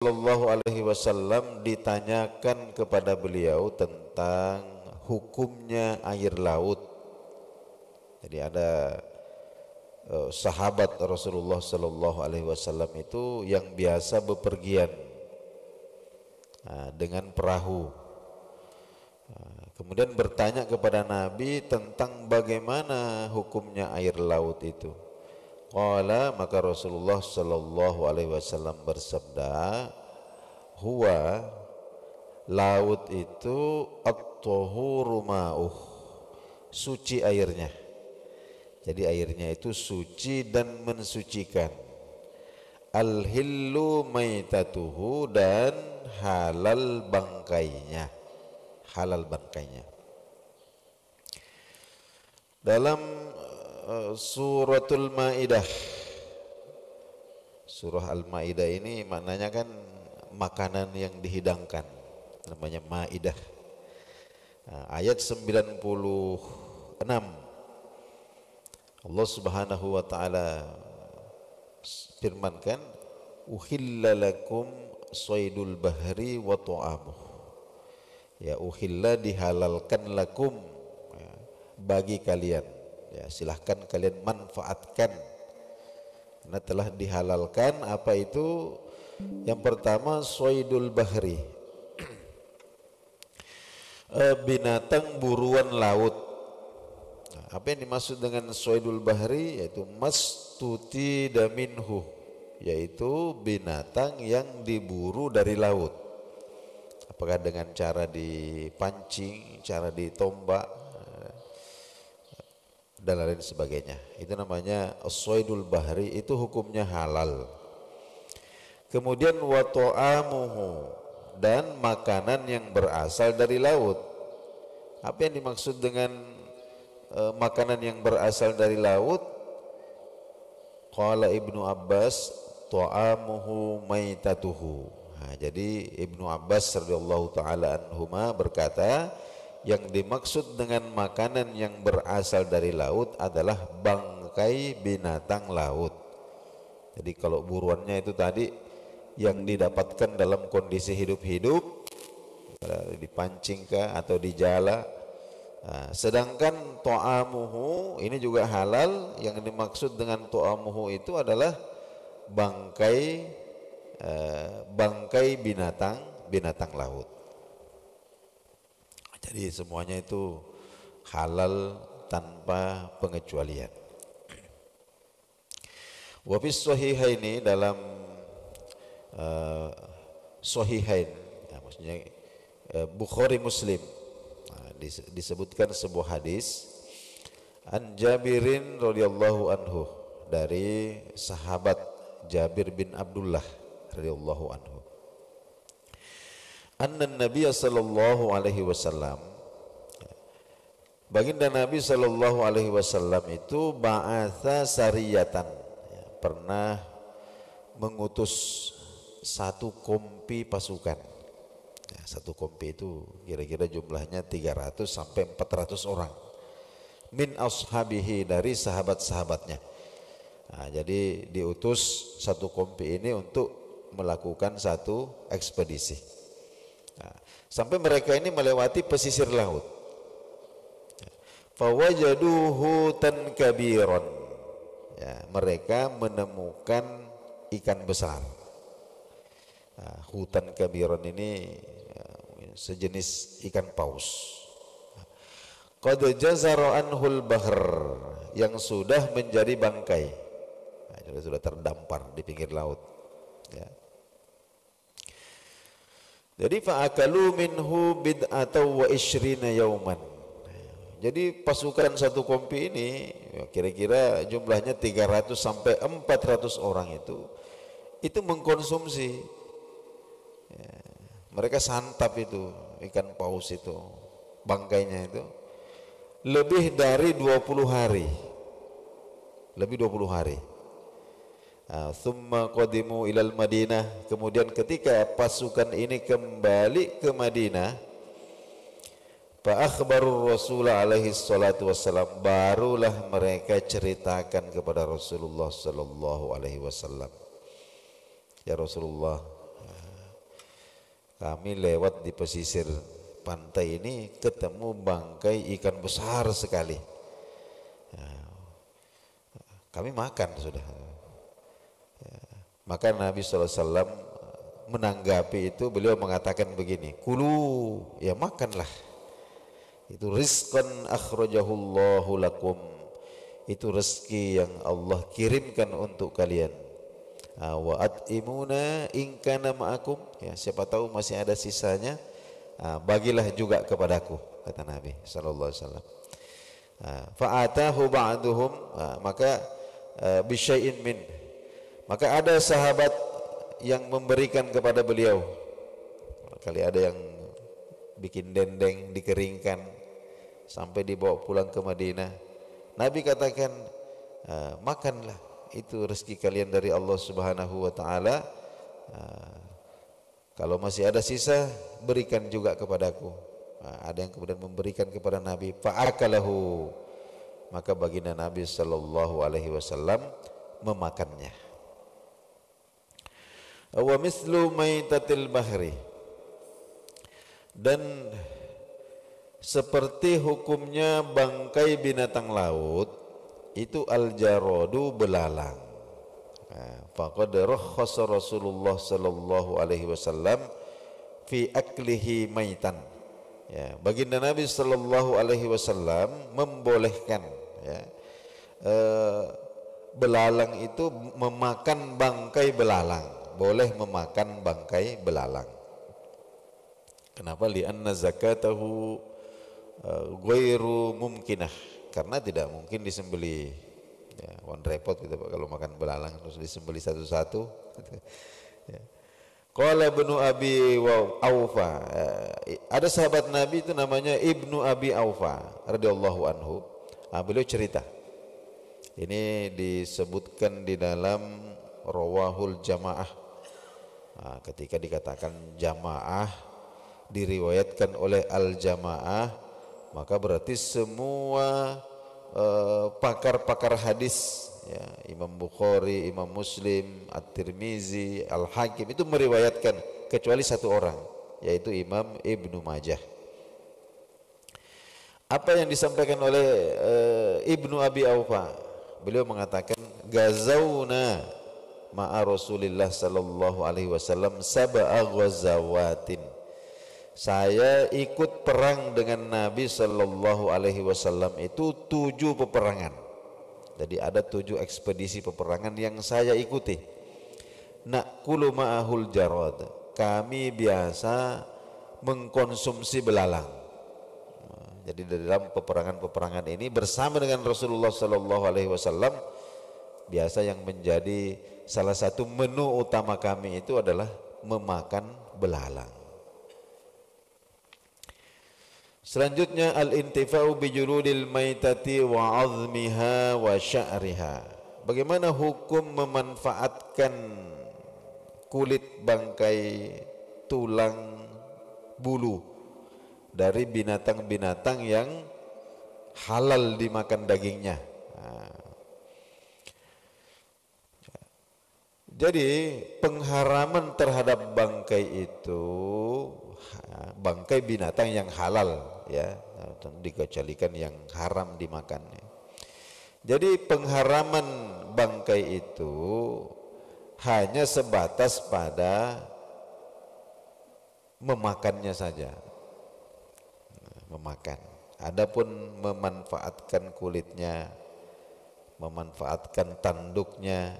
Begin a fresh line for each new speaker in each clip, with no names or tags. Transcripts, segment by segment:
Shallallahu Alaihi Wasallam ditanyakan kepada beliau tentang hukumnya air laut. Jadi ada sahabat Rasulullah Shallallahu Alaihi Wasallam itu yang biasa bepergian dengan perahu. Kemudian bertanya kepada Nabi tentang bagaimana hukumnya air laut itu. Qala, maka Rasulullah Shallallahu Alaihi Wasallam bersabda, huwa, laut itu at-tahuru ma'uh, suci airnya. Jadi airnya itu suci dan mensucikan. Al-hillu maitatuhu, dan halal bangkainya. Halal bangkainya. Dalam suratul Maidah, surah Al-Maidah ini maknanya kan makanan yang dihidangkan, namanya Maidah. Ayat 96 Allah Subhanahu wa taala firmankan, uhilla lakum saydul bahri wa ta'amuh. Ya, uhilla, dihalalkan, lakum, ya, bagi kalian. Ya, silahkan kalian manfaatkan karena telah dihalalkan. Apa itu? Yang pertama, saydul bahri, binatang buruan laut. Nah, apa yang dimaksud dengan saydul bahri? Yaitu mastuti daminhu, yaitu binatang yang diburu dari laut. Apakah dengan cara dipancing, cara ditombak, dan lain sebagainya. Itu namanya as-saydul bahri, itu hukumnya halal. Kemudian wa ta'amuhu, dan makanan yang berasal dari laut. Apa yang dimaksud dengan makanan yang berasal dari laut? Qala Ibnu Abbas, ta'amuhu maitatuhu. Nah, jadi Ibnu Abbas radhiyallahu taala anhuma berkata, yang dimaksud dengan makanan yang berasal dari laut adalah bangkai binatang laut. Jadi kalau buruannya itu tadi yang didapatkan dalam kondisi hidup-hidup, dipancing kah atau dijala. Nah, sedangkan ta'amuhu ini juga halal. Yang dimaksud dengan ta'amuhu itu adalah bangkai binatang laut. Jadi semuanya itu halal tanpa pengecualian. Wa fis sahihaini, dalam sahihain, ya, maksudnya Bukhari Muslim, disebutkan sebuah hadis an Jabirin radhiyallahu anhu, dari sahabat Jabir bin Abdullah radhiyallahu anhu, anna Nabi sallallahu alaihi wasallam, baginda Nabi sallallahu alaihi wasallam itu ba'atha sariyatan, ya, pernah mengutus satu kompi pasukan. Ya, satu kompi itu kira-kira jumlahnya 300 sampai 400 orang. Min ashabihi, dari sahabat-sahabatnya. Nah, jadi diutus satu kompi ini untuk melakukan satu ekspedisi. Nah, sampai mereka ini melewati pesisir laut. Fawajaduhu tan kabiron, ya, mereka menemukan ikan besar. Nah, hutan kabiron ini, ya, sejenis ikan paus. Qad jazara anhul bahr, yang sudah menjadi bangkai. Nah, sudah terdampar di pinggir laut, ya. Jadi fa'akalu minhu bid'atau wa ishrina yauman. Jadi pasukan satu kompi ini, ya, kira-kira jumlahnya 300 sampai 400 orang itu mengkonsumsi, ya, mereka santap itu ikan paus itu, bangkainya itu lebih dari 20 hari. Lebih 20 hari. Thumma qadimu ilal Madinah, kemudian ketika pasukan ini kembali ke Madinah, fa akhbaru Rasul alaihi salatu wassalam, barulah mereka ceritakan kepada Rasulullah sallallahu alaihi wasallam, ya Rasulullah, Kami lewat di pesisir pantai ini ketemu bangkai ikan besar sekali. Kami makan sudah. Maka Nabi SAW menanggapi itu, beliau mengatakan begini, kulu, ya makanlah. Itu rizqan akhrajahullahu lakum. Itu rezeki yang Allah kirimkan untuk kalian. Wa at'imuna in kana ma'akum. Ya, siapa tahu masih ada sisanya, bagilah juga kepadaku, kata Nabi sallallahu alaihi wasallam. Fa'atahu ba'duhum, maka bisyai'in min. Maka ada sahabat yang memberikan kepada beliau. Kali ada yang bikin dendeng dikeringkan sampai dibawa pulang ke Madinah. Nabi katakan, makanlah, itu rezeki kalian dari Allah Subhanahu wa taala. Kalau masih ada sisa, berikan juga kepadaku. Ada yang kemudian memberikan kepada Nabi, fa'akalahu, maka baginda Nabi sallallahu alaihi wasallam memakannya. Wa mislu maitatil bahri, dan seperti hukumnya bangkai binatang laut itu al-jaradu, belalang. Faqad rakhasa Rasulullah sallallahu alaihi wasallam fi aklihi maitan. Ya, baginda Nabi sallallahu alaihi wasallam membolehkan, ya, belalang itu memakan bangkai belalang, boleh memakan bangkai belalang. Kenapa? Li'anna zakatahu ghairu mumkinah, karena tidak mungkin disembeli. Ya, repot gitu Pak kalau makan belalang terus disembeli satu-satu. Ya. Qala Ibnu Abi Aufa, ada sahabat Nabi itu namanya Ibnu Abi Aufa radhiyallahu anhu. Beliau cerita. Ini disebutkan di dalam Rawahul Jamaah. Ketika dikatakan jamaah diriwayatkan oleh al-jamaah, maka berarti semua pakar-pakar hadis, ya, Imam Bukhari, Imam Muslim, At-Tirmizi, Al-Hakim itu meriwayatkan, kecuali satu orang, yaitu Imam Ibnu Majah. Apa yang disampaikan oleh Ibnu Abi Aufa? Beliau mengatakan, gazawna ma'a Rasulillah sallallahu alaihi wasallam sab'a ghazawatin. Saya ikut perang dengan Nabi sallallahu alaihi wasallam itu 7 peperangan. Jadi ada 7 ekspedisi peperangan yang saya ikuti. Naqulu ma'ahul jarad. Kami biasa mengkonsumsi belalang. Jadi dalam peperangan-peperangan ini bersama dengan Rasulullah sallallahu alaihi wasallam, biasa yang menjadi salah satu menu utama kami itu adalah memakan belalang. Selanjutnya al-intifa'u bi juludil maitati wa 'azmiha wa sya'riha. Bagaimana hukum memanfaatkan kulit bangkai, tulang, bulu dari binatang-binatang yang halal dimakan dagingnya. Jadi pengharaman terhadap bangkai itu, bangkai binatang yang halal, ya, dikecualikan yang haram dimakan. Jadi pengharaman bangkai itu hanya sebatas pada memakannya saja, memakan. Adapun memanfaatkan kulitnya, memanfaatkan tanduknya,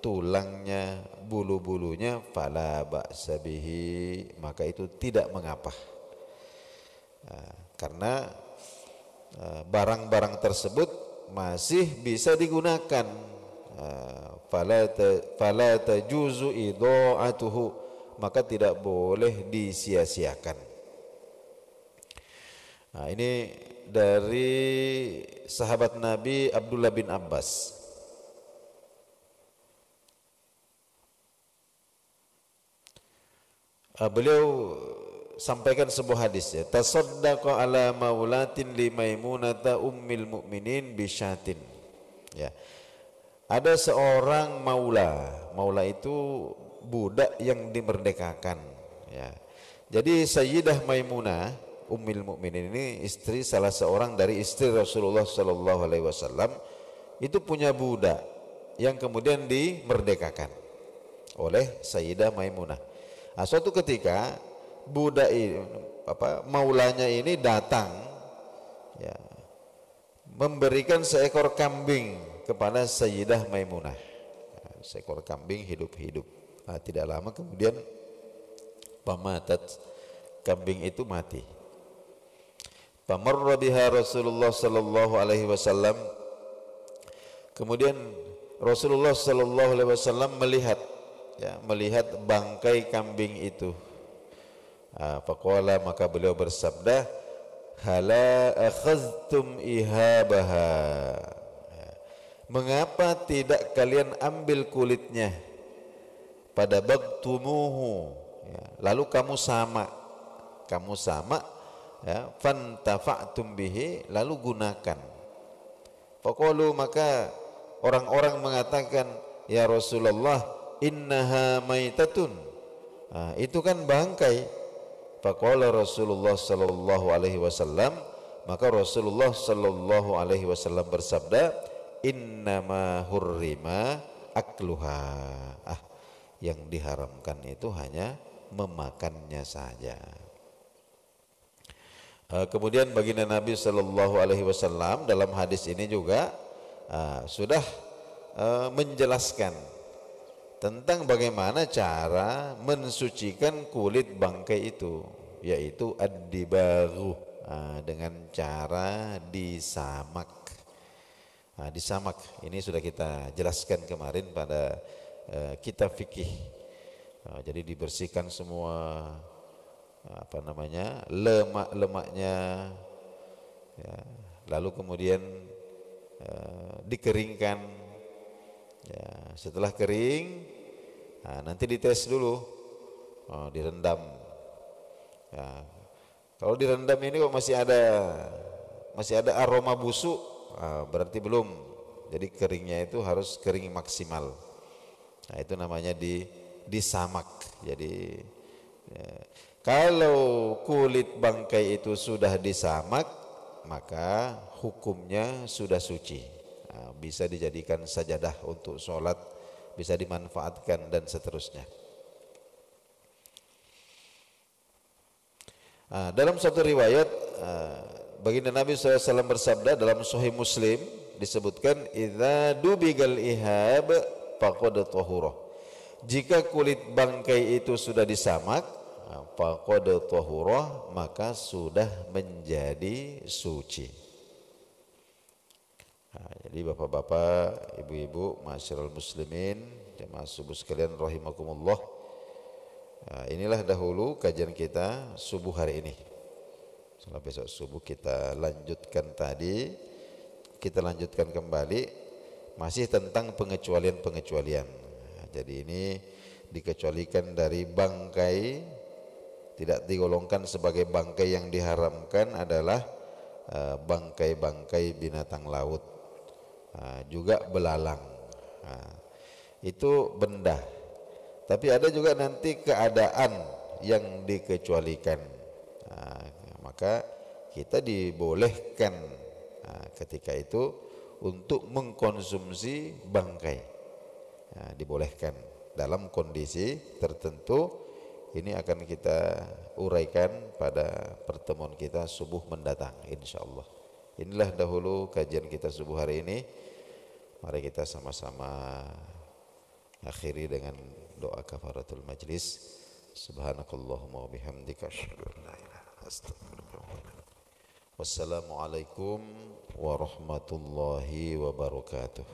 tulangnya, bulu-bulunya, fala ba'sa bihi, maka itu tidak mengapa. Karena barang-barang tersebut masih bisa digunakan. Fala tajuzu idha'atuhu, maka tidak boleh disia-siakan. Ini dari sahabat Nabi Abdullah bin Abbas. Beliau sampaikan sebuah hadis, ya, tasaddaqa ala maulatin li Maimunata ummil mu'minin bisyatin. Ya. Ada seorang maula. Maula itu budak yang dimerdekakan, ya. Jadi Sayyidah Maimunah Ummul Mukminin ini istri salah seorang dari istri Rasulullah sallallahu alaihi wasallam itu punya budak yang kemudian dimerdekakan oleh Sayyidah Maimunah. Nah, suatu ketika budak ini, maulanya ini datang ya, memberikan seekor kambing kepada Sayyidah Maimunah. Nah, seekor kambing hidup-hidup. Nah, tidak lama kemudian pamatat, kambing itu mati. Famarra biha Rasulullah sallallahu alaihi wasallam. Kemudian Rasulullah sallallahu alaihi wasallam melihat bangkai kambing itu. Faqala, maka beliau bersabda, hala akhadtum ihabaha. Mengapa tidak kalian ambil kulitnya? Pada bagtumuhu, lalu kamu sama ya, fantafa'tum bihi, lalu gunakan. Faqalu, maka orang-orang mengatakan, ya Rasulullah, innaha maitatun. Nah, itu kan bangkai. Faqala Rasulullah sallallahu alaihi wasallam, maka Rasulullah sallallahu alaihi wasallam bersabda, innama hurrima akluha. Yang diharamkan itu hanya memakannya saja. Kemudian baginda Nabi sallallahu alaihi wasallam dalam hadis ini juga sudah menjelaskan tentang bagaimana cara mensucikan kulit bangkai itu, yaitu ad-dibaru, dengan cara disamak. Disamak ini sudah kita jelaskan kemarin pada kitab fikih. Jadi dibersihkan semua lemak-lemaknya ya, lalu kemudian dikeringkan ya, setelah kering nanti dites dulu, direndam ya. Kalau direndam ini kok masih ada aroma busuk, berarti belum. Jadi keringnya itu harus kering maksimal. Nah, itu namanya disamak. Jadi ya, kalau kulit bangkai itu sudah disamak, maka hukumnya sudah suci. Bisa dijadikan sajadah untuk sholat, bisa dimanfaatkan dan seterusnya. Dalam satu riwayat, baginda Nabi SAW bersabda dalam Sahih Muslim disebutkan, idza dubigal ihab faqad tahura. Jika kulit bangkai itu sudah disamak, faqad tahura, maka sudah menjadi suci. Jadi bapak-bapak, ibu-ibu, masyarul muslimin, jemaah subuh sekalian rahimakumullah. Inilah dahulu kajian kita subuh hari ini. Setelah besok subuh kita lanjutkan tadi, kita lanjutkan kembali masih tentang pengecualian-pengecualian. Jadi ini dikecualikan dari bangkai, tidak digolongkan sebagai bangkai yang diharamkan adalah bangkai-bangkai binatang laut, juga belalang. Itu benda. Tapi ada juga nanti keadaan yang dikecualikan. Maka kita dibolehkan ketika itu untuk mengkonsumsi bangkai. Dibolehkan dalam kondisi tertentu. Ini akan kita uraikan pada pertemuan kita subuh mendatang, insyaallah. Inilah dahulu kajian kita subuh hari ini. Mari kita sama-sama akhiri dengan doa kafaratul majlis. Subhanakallahumma wa bihamdika asyhadu an la ilaha illa anta astaghfiruka wa atubu ilaik. Wassalamualaikum warahmatullahi wabarakatuh.